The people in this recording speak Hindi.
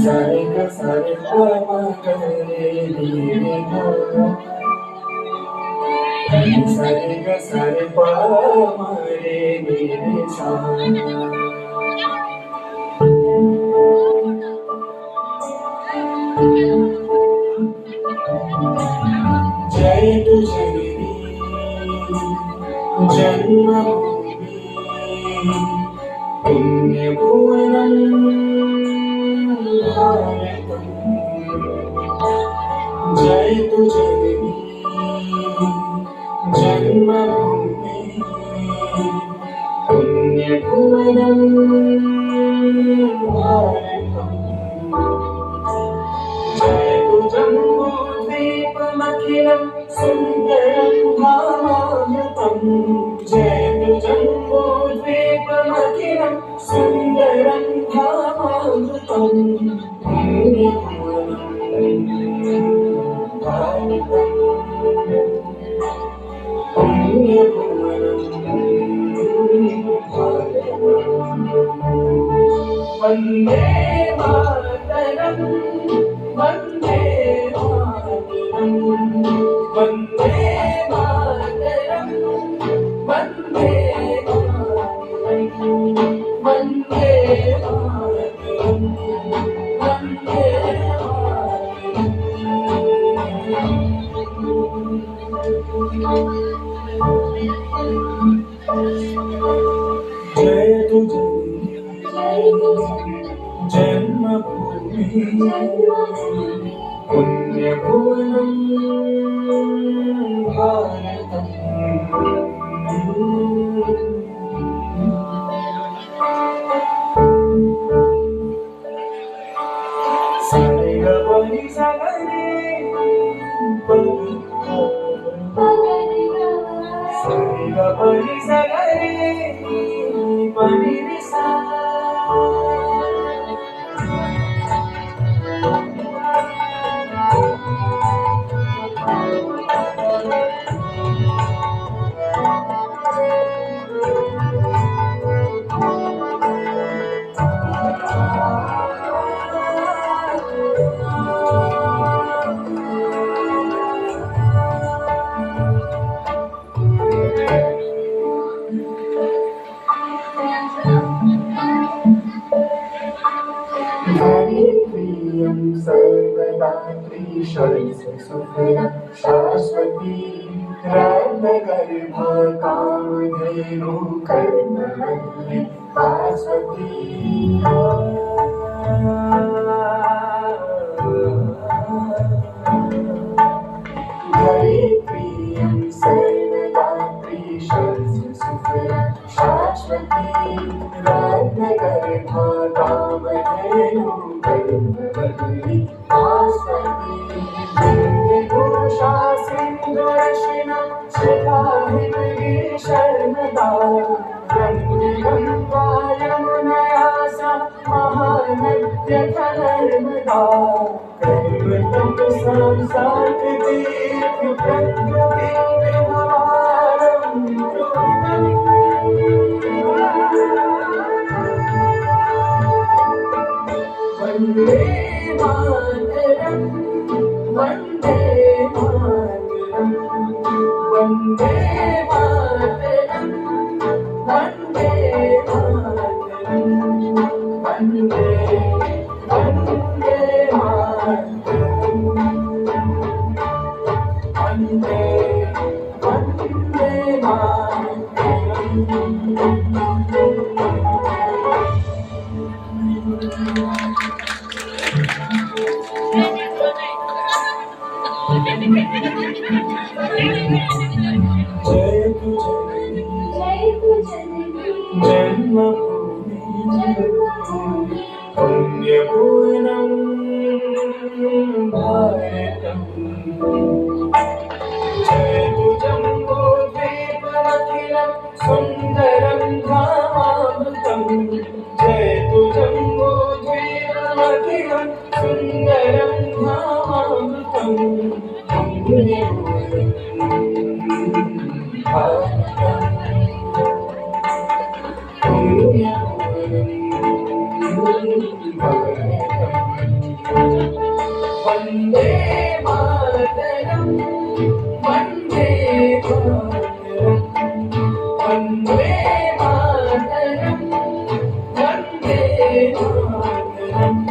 Sare ga sare pa ma ga re re ga. Sare ga sare pa ma re re sa. जय तुझरी जन्मभूमि पुण्यभुवनं भारतम्। जय तुझरी जन्मभूमि पुण्यभुवनं भारतम्। जम्बूद्वीपमखिलं सुन्दरं धामामृतम्। जयतु जम्बूद्वीपमखिलं सुन्दरं धामामृतम्। पुण्यभुवनं भारतम्। पुण्यभुवनं भारतम्। वन्दे मातरम् वन्दे मातरम् वन्दे मातरम् वन्दे मातरम् वन्दे मातरम् वन्दे मातरम्। जय जन्मभूमि पुण्यभुवनं भारतम्। सारे ग पनि सा ग रे सारे ग पनि सा ग रे पनि रे सा। प्रियं सर्वदा त्रिशस्य सुखदा शाश्वती रत्नगर्भा कामधेनु कर्मवल्ली भास्वती। हरे प्रियं सर्वदा त्रिशस्य सुखदा शाश्वती रत्नगर्भा कामधेनु कर्मवल्ली भास्वती। बिन्दुभूषा सिन्धुरशिना शिखा हिमगिरि शर्मदा गङ्गा यमुनया सा महानद्यतनर्मदा। कर्मतप संसारतीर्थ प्रकृति विहारम् वन्दे मातरम् वन्दे मातरम् वन्दे मातरम् वन्दे मातरम् वन्दे वन्दे मातरम् वन्दे वन्दे जन्मभूमि पुण्यभुवनं भारतम्। जयतु जम्बूद्वीपमखिलं सुन्दरं धामामृतम्। जयतु जम्बूद्वीपमखिलं सुन्दरं धामामृतम्। वन्दे मातरम् वन्दे मातरम् वन्दे मातरम् वन्दे मातरम्